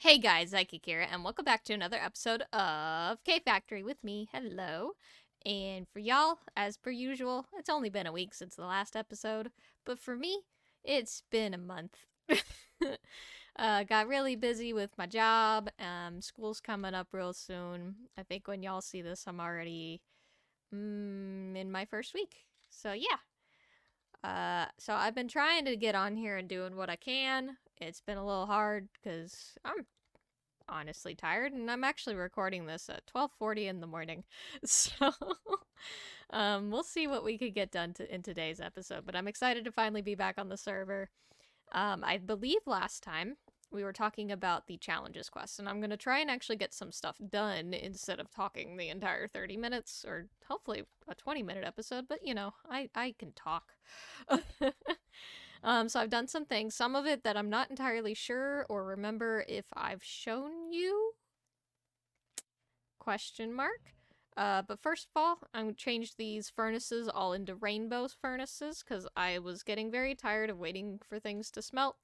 Hey guys, Zyke Kira, and welcome back to another episode of K Factory with me. Hello. And for y'all, as per usual, it's only been a week since the last episode, but for me, it's been a month. Got really busy with my job. School's coming up real soon. I think when y'all see this, I'm already in my first week. So yeah. So I've been trying to get on here and doing what I can. It's been a little hard because I'm honestly tired, and I'm actually recording this at 12:40 in the morning. So we'll see what we could get done in today's episode, but I'm excited to finally be back on the server. I believe last time we were talking about the challenges quest, and I'm going to try and actually get some stuff done instead of talking the entire 30 minutes, or hopefully a 20-minute episode, but you know, I can talk. So I've done some things, some of it that I'm not entirely sure or remember if I've shown you? Question mark. But first of all, I'm going to change these furnaces all into rainbow furnaces because I was getting very tired of waiting for things to smelt.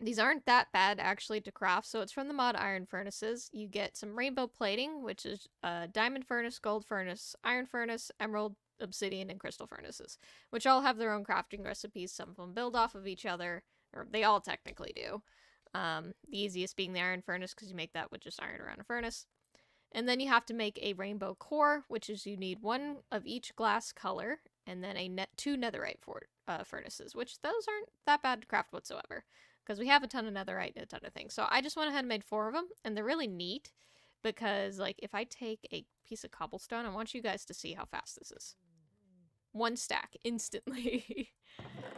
These aren't that bad actually to craft, so it's from the mod iron furnaces. You get some rainbow plating, which is diamond furnace, gold furnace, iron furnace, emerald, obsidian, and crystal furnaces, which all have their own crafting recipes. Some of them build off of each other, or they all technically do. The easiest being the iron furnace because you make that with just iron around a furnace. And then you have to make a rainbow core, which is you need one of each glass color, and then two netherite furnaces, which those aren't that bad to craft whatsoever because we have a ton of netherite and a ton of things. So I just went ahead and made 4 of them, and they're really neat because, like, if I take a piece of cobblestone, I want you guys to see how fast this is. 1 stack instantly.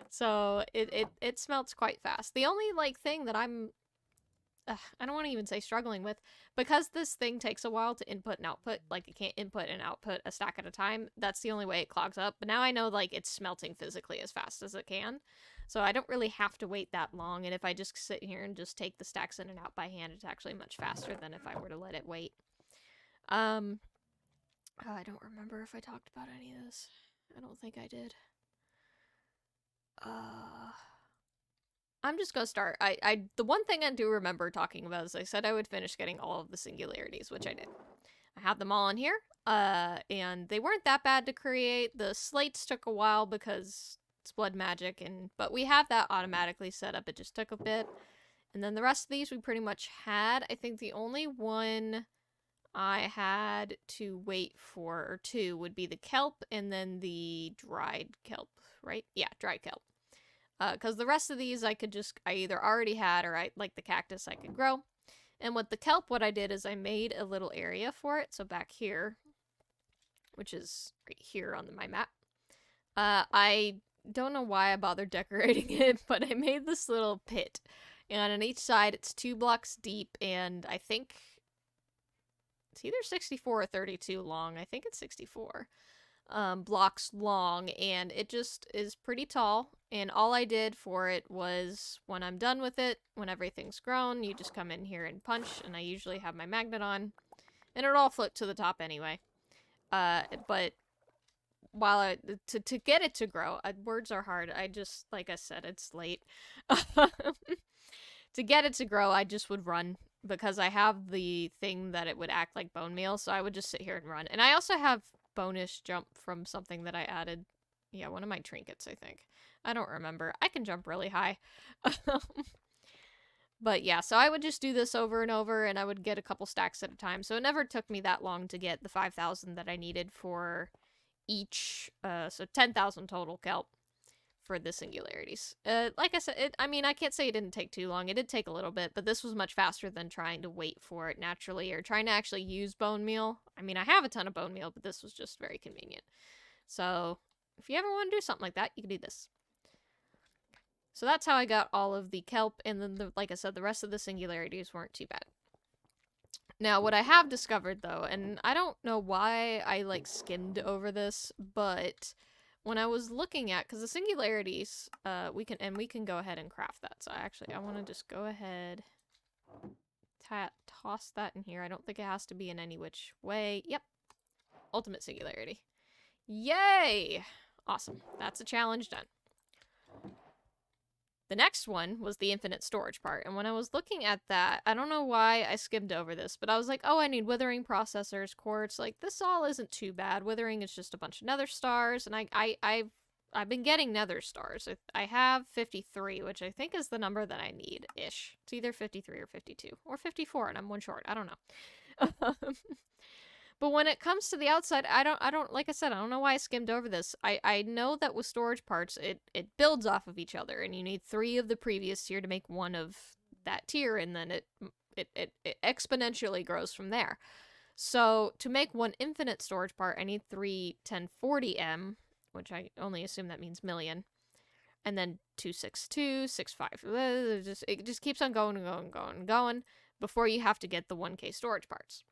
So it smelts quite fast. The only, like, thing that I don't want to even say struggling with, because this thing takes a while to input and output, like it can't input and output a stack at a time, that's the only way it clogs up. But now I know, like, it's smelting physically as fast as it can. So I don't really have to wait that long, and if I just sit here and just take the stacks in and out by hand, it's actually much faster than if I were to let it wait. I don't remember if I talked about any of this. I don't think I did. I'm just gonna start. The one thing I do remember talking about is I said I would finish getting all of the singularities, which I did. I have them all in here, and they weren't that bad to create. The slates took a while because it's blood magic, but we have that automatically set up. It just took a bit, and then the rest of these we pretty much had. I think the only one I had to wait for, or two, would be the kelp and then the dried kelp, right? Yeah, dried kelp. Because the rest of these I either already had or like the cactus I could grow. And with the kelp, what I did is I made a little area for it. So back here, which is right here on my map, I don't know why I bothered decorating it, but I made this little pit. And on each side, it's 2 blocks deep, and I think it's either 64 or 32 long. I think it's 64. Blocks long, and it just is pretty tall. And all I did for it was, when I'm done with it, when everything's grown, you just come in here and punch, and I usually have my magnet on, and it'll all float to the top anyway. But while to get it to grow, words are hard. Like I said, it's late. To get it to grow, I just would run because I have the thing that it would act like bone meal, so I would just sit here and run. And I also have bonus jump from something that I added. Yeah, one of my trinkets, I think. I don't remember. I can jump really high. But yeah, so I would just do this over and over, and I would get a couple stacks at a time. So it never took me that long to get the 5,000 that I needed for each. So 10,000 total kelp for the singularities. Like I said, I can't say it didn't take too long. It did take a little bit, but this was much faster than trying to wait for it naturally or trying to actually use bone meal. I mean, I have a ton of bone meal, but this was just very convenient. So if you ever want to do something like that, you can do this. So that's how I got all of the kelp, and then, like I said, the rest of the singularities weren't too bad. Now, what I have discovered, though, and I don't know why I, like, skimmed over this, but when I was looking at, because the singularities, we can go ahead and craft that. So I want to just go ahead, toss that in here. I don't think it has to be in any which way. Yep. Ultimate singularity. Yay! Awesome. That's a challenge done. The next one was the infinite storage part, and when I was looking at that, I don't know why I skimmed over this, but I was like, oh, I need withering processors, quartz, like, this all isn't too bad. Withering is just a bunch of nether stars, and I've been getting nether stars. I have 53, which I think is the number that I need-ish. It's either 53 or 52, or 54, and I'm one short. I don't know. But when it comes to the outside, I don't, like I said, I don't know why I skimmed over this. I know that with storage parts, it builds off of each other, and you need 3 of the previous tier to make 1 of that tier, and then it exponentially grows from there. So to make 1 infinite storage part, I need 3 1040M, which I only assume that means million, and then 262, 65. It just keeps on going and going and going and going before you have to get the 1K storage parts.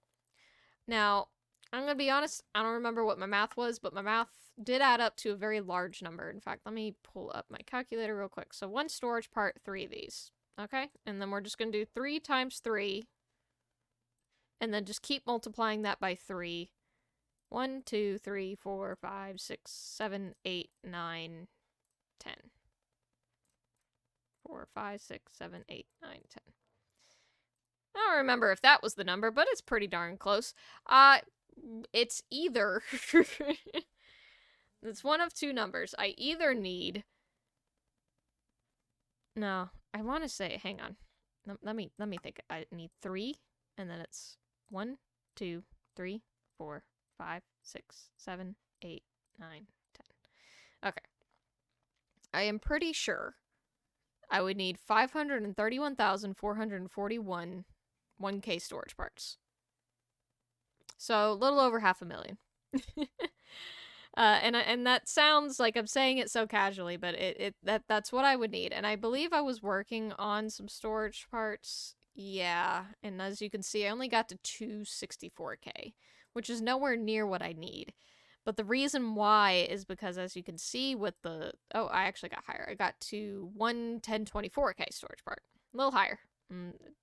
Now, I'm going to be honest, I don't remember what my math was, but my math did add up to a very large number. In fact, let me pull up my calculator real quick. So 1 storage part, 3 of these. Okay? And then we're just going to do 3 times 3. And then just keep multiplying that by 3. 1, 2, 3, 4, 5, 6, 7, 8, 9, 10. 4, 5, 6, 7, 8, 9, 10. I don't remember if that was the number, but it's pretty darn close. It's either... It's one of 2 numbers. I either need... No, I want to say... Hang on. Let me think. I need 3, and then it's 1, 2, 3, 4, 5, 6, 7, 8, 9, 10. Okay. I am pretty sure I would need 531,441 1K storage parts. So a little over 500,000. And that sounds like I'm saying it so casually, but that's what I would need. And I believe I was working on some storage parts. Yeah, and as you can see, I only got to 264K, which is nowhere near what I need. But the reason why is because, as you can see with the... Oh, I actually got higher. I got to 11024K storage part. A little higher.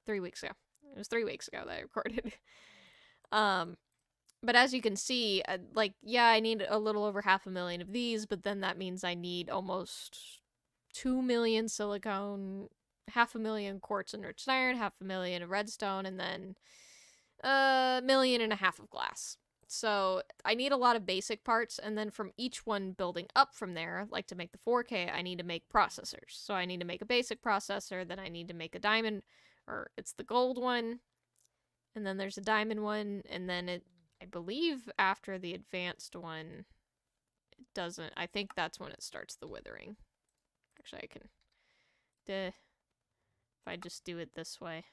3 weeks ago. It was 3 weeks ago that I recorded. But as you can see, like, yeah, I need a little over 500,000 of these, but then that means I need almost 2 million silicone, 500,000 quartz enriched iron, 500,000 of redstone, and then 1.5 million of glass. So I need a lot of basic parts, and then from each one building up from there, like to make the 4K, I need to make processors. So I need to make a basic processor, then I need to make a diamond, or it's the gold one, and then there's a diamond one, and then I believe after the advanced one, it doesn't, I think that's when it starts the withering. Actually, I can, if I just do it this way.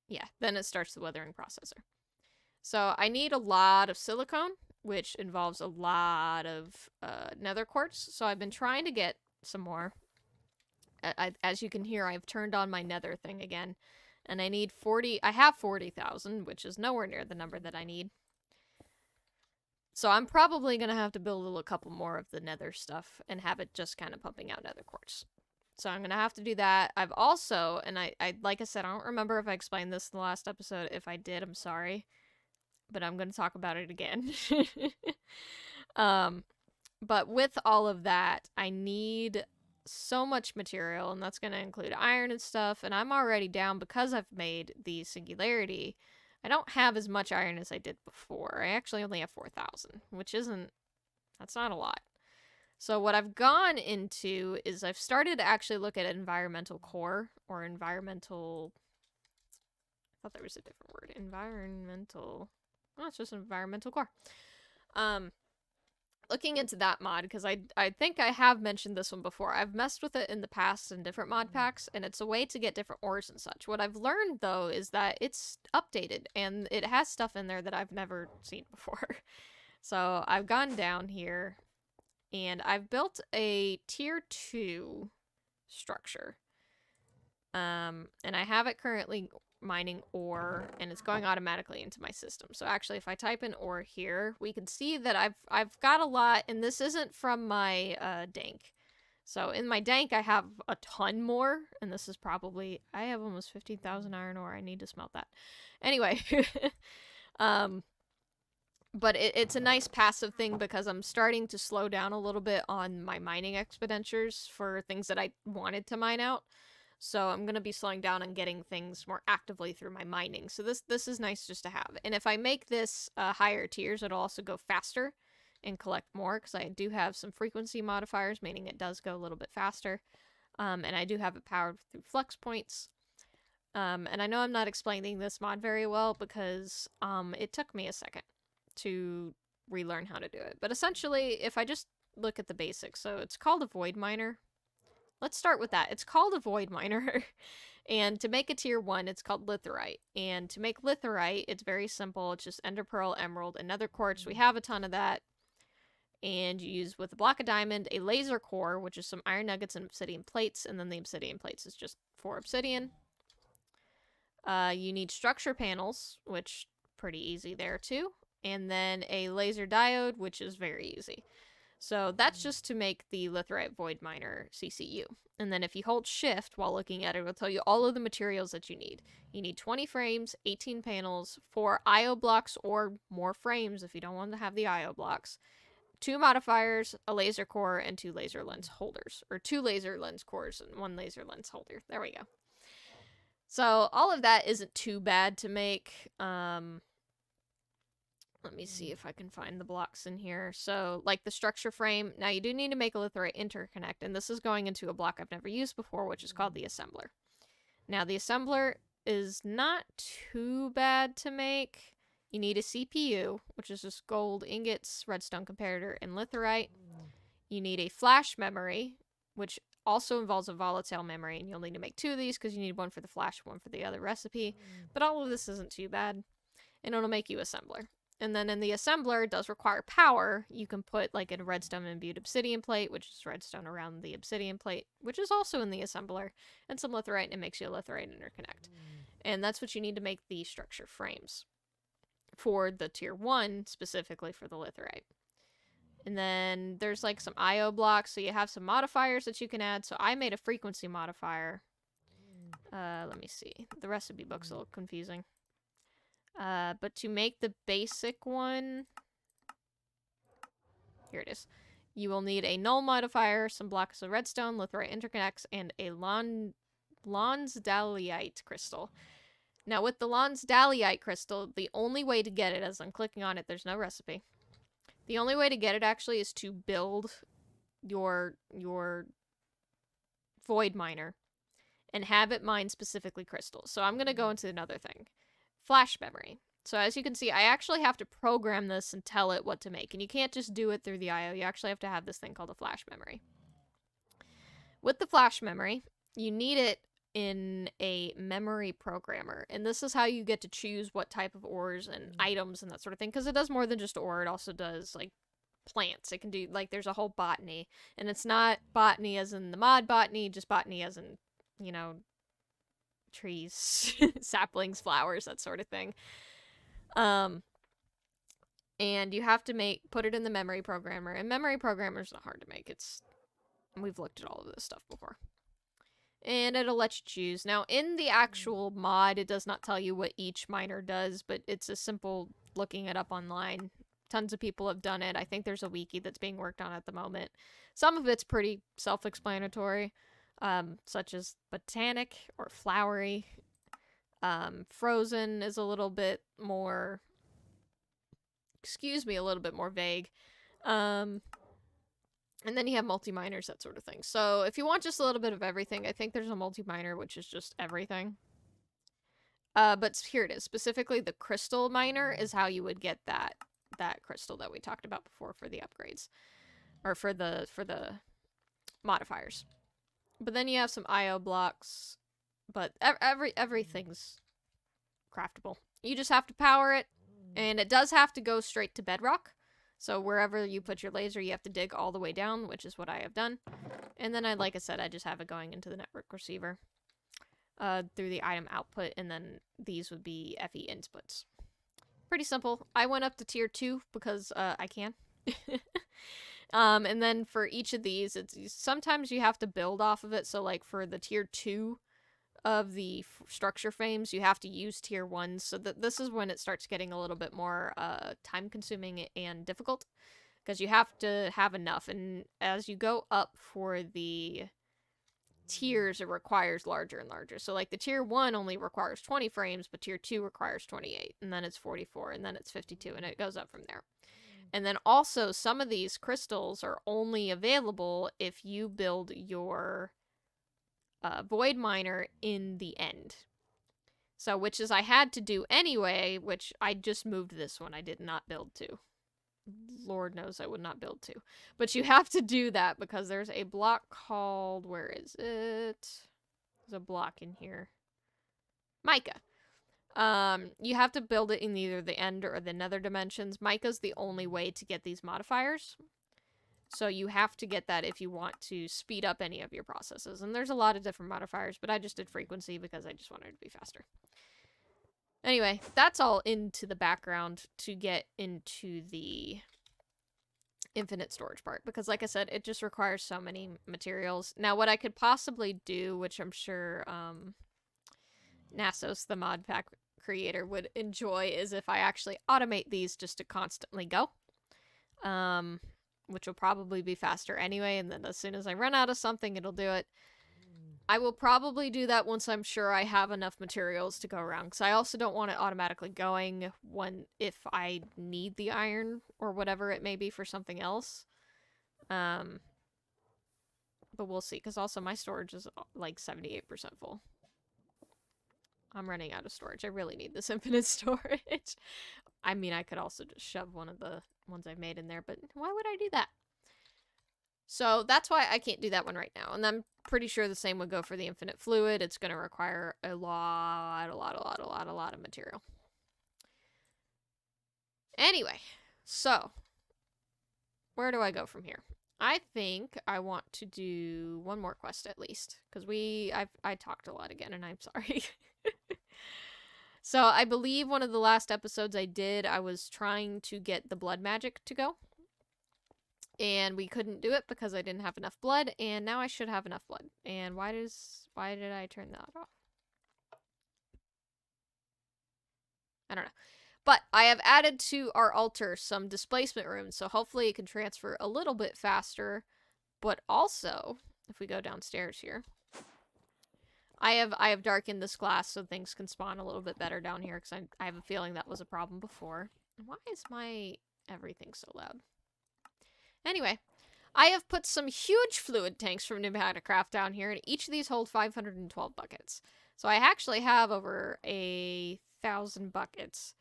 Yeah, then it starts the withering processor. So I need a lot of silicone, which involves a lot of nether quartz. So I've been trying to get some more. As you can hear, I've turned on my nether thing again. And I need 40... I have 40,000, which is nowhere near the number that I need. So I'm probably going to have to build a couple more of the nether stuff and have it just kind of pumping out nether quartz. So I'm going to have to do that. I've also, and I like I said, I don't remember if I explained this in the last episode. If I did, I'm sorry. But I'm going to talk about it again. But with all of that, I need so much material, and that's going to include iron and stuff. And I'm already down because I've made the Singularity. I don't have as much iron as I did before. I actually only have 4,000, which isn't, that's not a lot. So what I've gone into is I've started to actually look at environmental core, or environmental... I thought there was a different word. Environmental... Oh, it's just environmental core. Looking into that mod, because I think I have mentioned this one before. I've messed with it in the past in different mod packs, and it's a way to get different ores and such. What I've learned, though, is that it's updated, and it has stuff in there that I've never seen before. So I've gone down here, and I've built a tier 2 structure. And I have it currently mining ore, and it's going automatically into my system. So actually, if I type in ore here, we can see that I've got a lot, and this isn't from my dank. So in my dank, I have a ton more, and this is probably, I have almost 15,000 iron ore. I need to smelt that. Anyway, But it's a nice passive thing because I'm starting to slow down a little bit on my mining expenditures for things that I wanted to mine out. So I'm going to be slowing down on getting things more actively through my mining. So this is nice just to have. And if I make this higher tiers, it'll also go faster and collect more because I do have some frequency modifiers, meaning it does go a little bit faster. And I do have it powered through flux points. And I know I'm not explaining this mod very well because it took me a second to relearn how to do it. But essentially, if I just look at the basics, so it's called a void miner. Let's start with that. It's called a void miner. And to make a tier 1, it's called litherite. And to make litherite, it's very simple. It's just ender pearl, emerald, and nether quartz. We have a ton of that. And you use with a block of diamond, a laser core, which is some iron nuggets and obsidian plates. And then the obsidian plates is just 4 obsidian. You need structure panels, which pretty easy there too. And then a laser diode, which is very easy. So that's just to make the litherite void miner CCU. And then if you hold shift while looking at it, it'll tell you all of the materials that you need. You need 20 frames, 18 panels, 4 IO blocks or more frames if you don't want to have the IO blocks, 2 modifiers, a laser core, and 2 laser lens holders. Or 2 laser lens cores and 1 laser lens holder. There we go. So all of that isn't too bad to make. Let me see if I can find the blocks in here. So, like the structure frame, now you do need to make a litherite interconnect, and this is going into a block I've never used before, which is called the assembler. Now, the assembler is not too bad to make. You need a CPU, which is just gold ingots, redstone comparator, and litherite. You need a flash memory, which also involves a volatile memory, and you'll need to make 2 of these because you need one for the flash, one for the other recipe. But all of this isn't too bad, and it'll make you assembler. And then in the assembler, it does require power. You can put like a redstone imbued obsidian plate, which is redstone around the obsidian plate, which is also in the assembler, and some litherite, and it makes you a litherite interconnect. And that's what you need to make the structure frames for the tier 1, specifically for the litherite. And then there's like some IO blocks, so you have some modifiers that you can add. So I made a frequency modifier. Let me see. The recipe book's a little confusing. But to make the basic one, here it is. You will need a null modifier, some blocks of redstone, litherite interconnects, and a lonsdaleite crystal. Now, with the lonsdaleite crystal, the only way to get it, as I'm clicking on it, there's no recipe. The only way to get it actually is to build your void miner and have it mine specifically crystals. So I'm going to go into another thing. Flash memory. So as you can see, I actually have to program this and tell it what to make. And you can't just do it through the IO. You actually have to have this thing called a flash memory. With the flash memory, you need it in a memory programmer. And this is how you get to choose what type of ores and items and that sort of thing. Because it does more than just ore. It also does, like, plants. It can do, like, there's a whole botany. And it's not botany as in the mod botany, just botany as in, you know, trees, saplings, flowers, that sort of thing. And you have to put it in the memory programmer, and memory programmer's not hard to make. We've looked at all of this stuff before. And it'll let you choose. Now, in the actual mod, it does not tell you what each miner does, but it's a simple looking it up online. Tons of people have done it. I think there's a wiki that's being worked on at the moment. Some of it's pretty self-explanatory. Such as botanic or flowery. Frozen is a little bit more, a little bit more vague. And then you have multi-miners, that sort of thing. So if you want just a little bit of everything, I think there's a multi-miner, which is just everything. But here it is. Specifically, the crystal miner is how you would get that crystal that we talked about before for the upgrades. Or for the modifiers. But then you have some IO blocks, but everything's craftable. You just have to power it, and it does have to go straight to bedrock. So wherever you put your laser, you have to dig all the way down, which is what I have done. And then, like I said, I just have it going into the network receiver through the item output, and then these would be FE inputs. Pretty simple. I went up to tier 2 because I can. And then for each of these, sometimes you have to build off of it. So like for the tier 2 of the structure frames, you have to use tier 1s, so that this is when it starts getting a little bit more time consuming and difficult, because you have to have enough, and as you go up for the tiers, it requires larger and larger. So like the tier 1 only requires 20 frames, but tier 2 requires 28, and then it's 44, and then it's 52, and it goes up from there. And then also, some of these crystals are only available if you build your void miner in the end. So, which is I had to do anyway, which I just moved this one. I did not build to. Lord knows I would not build to. But you have to do that because there's a block called, where is it? There's a block in here. Mica. You have to build it in either the end or the nether dimensions. Mica's the only way to get these modifiers. So you have to get that if you want to speed up any of your processes. And there's a lot of different modifiers, but I just did frequency because I just wanted it to be faster. Anyway, that's all into the background to get into the infinite storage part. Because like I said, it just requires so many materials. Now, what I could possibly do, which I'm sure Nasos, the mod pack creator, would enjoy, is if I actually automate these just to constantly go. Which will probably be faster anyway, and then as soon as I run out of something, it'll do it. I will probably do that once I'm sure I have enough materials to go around, because I also don't want it automatically going if I need the iron or whatever it may be for something else. But we'll see, because also my storage is like 78% full. I'm running out of storage. I really need this infinite storage. I mean, I could also just shove one of the ones I've made in there, but why would I do that? So that's why I can't do that one right now. And I'm pretty sure the same would go for the infinite fluid. It's going to require a lot of material. Anyway, so where do I go from here? I think I want to do one more quest at least, because I talked a lot again, and I'm sorry. So I believe one of the last episodes I did, I was trying to get the blood magic to go. And we couldn't do it because I didn't have enough blood, and now I should have enough blood. And why did I turn that off? I don't know. But I have added to our altar some displacement runes, so hopefully it can transfer a little bit faster. But also, if we go downstairs here, I have darkened this glass so things can spawn a little bit better down here, because I have a feeling that was a problem before. Why is my everything so loud? Anyway, I have put some huge fluid tanks from Pneumaticraft down here, and each of these hold 512 buckets. So I actually have over 1,000 buckets,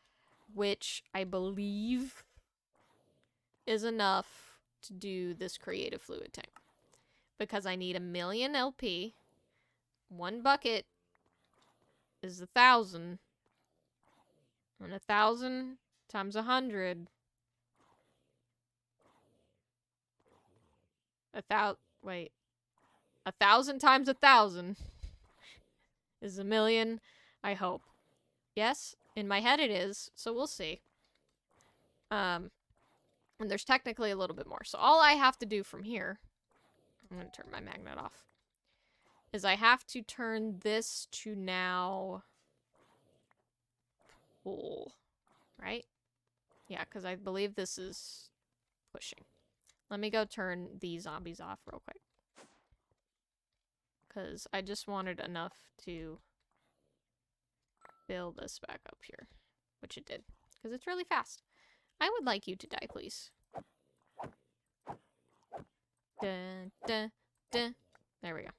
which I believe is enough to do this creative fluid tank. Because I need 1,000,000 LP. One bucket is 1,000. And 1,000 times 100. 1,000 times 1,000 is 1,000,000, I hope. Yes, in my head it is, so we'll see. And there's technically a little bit more. So all I have to do from here, I'm going to turn my magnet off, is I have to turn this to now pull, right? Yeah, because I believe this is pushing. Let me go turn these zombies off real quick. Because I just wanted enough to build this back up here. Which it did. Because it's really fast. I would like you to die, please. Dun, dun, dun. There we go.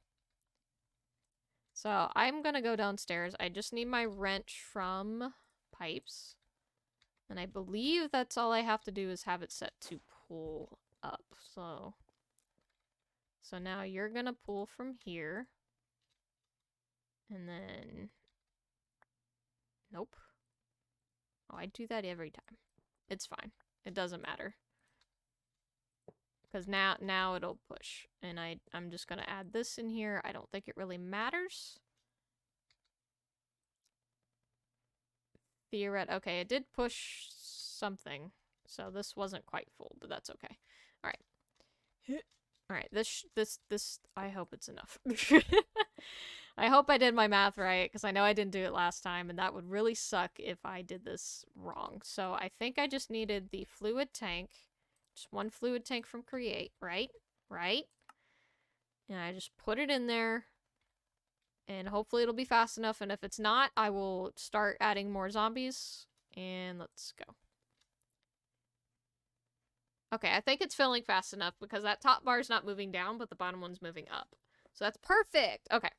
So I'm going to go downstairs. I just need my wrench from pipes. And I believe that's all I have to do is have it set to pull up. So now you're gonna pull from here. And then... Nope. Oh, I do that every time. It's fine. It doesn't matter. Because now it'll push. And I'm just gonna add this in here. I don't think it really matters. Okay, it did push something. So this wasn't quite full, but that's okay. Alright. Alright, this, I hope it's enough. I hope I did my math right, because I know I didn't do it last time, and that would really suck if I did this wrong. So I think I just needed the fluid tank. Just one fluid tank from Create, right? Right? And I just put it in there, and hopefully it'll be fast enough, and if it's not, I will start adding more zombies. And let's go. Okay, I think it's filling fast enough because that top bar is not moving down, but the bottom one's moving up. So that's perfect. Okay,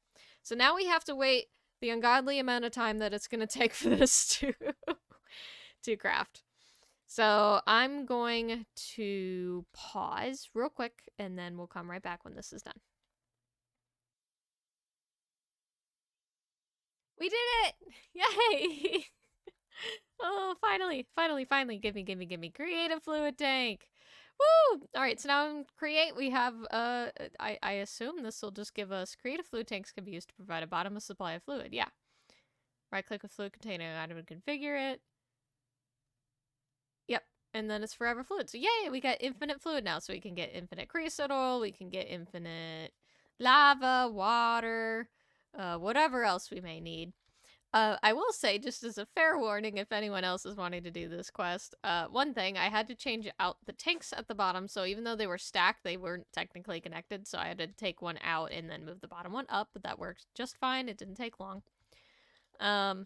so now we have to wait the ungodly amount of time that it's going to take for this to craft. So I'm going to pause real quick, and then we'll come right back when this is done. We did it! Yay! Oh, finally. Give me. Creative fluid tank. Woo! Alright, so now in Create we have, I assume this will just give us creative fluid tanks can be used to provide a bottomless supply of fluid. Yeah. Right click with fluid container item and configure it. Yep. And then it's forever fluid. So yay, we got infinite fluid now. So we can get infinite creosote oil, we can get infinite lava, water, whatever else we may need. I will say, just as a fair warning, if anyone else is wanting to do this quest, one thing, I had to change out the tanks at the bottom, so even though they were stacked, they weren't technically connected, so I had to take one out and then move the bottom one up, but that worked just fine. It didn't take long. So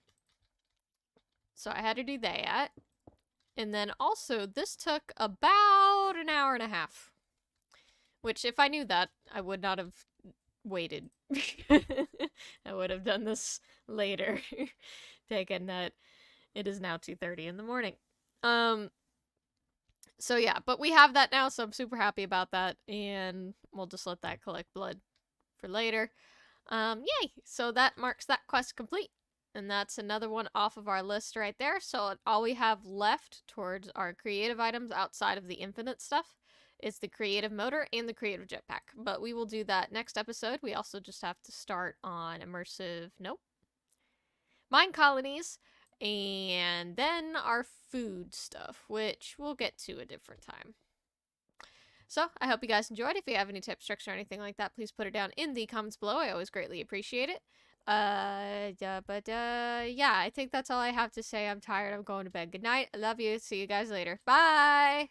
I had to do that. And then also, this took about an hour and a half. Which, if I knew that, I would not have waited. I would have done this later. Taken that it is now 2:30 in the morning. So yeah, but we have that now, so I'm super happy about that, and we'll just let that collect blood for later. Yay! So that marks that quest complete. And that's another one off of our list right there. So all we have left towards our creative items outside of the infinite stuff is the creative motor and the creative jetpack. But we will do that next episode. We also just have to start on immersive, mine colonies, and then our food stuff, which we'll get to a different time. So I hope you guys enjoyed. If you have any tips, tricks, or anything like that, please put it down in the comments below. I always greatly appreciate it. Yeah, I think that's all I have to say. I'm tired. I'm going to bed. Good night. I love you. See you guys later. Bye!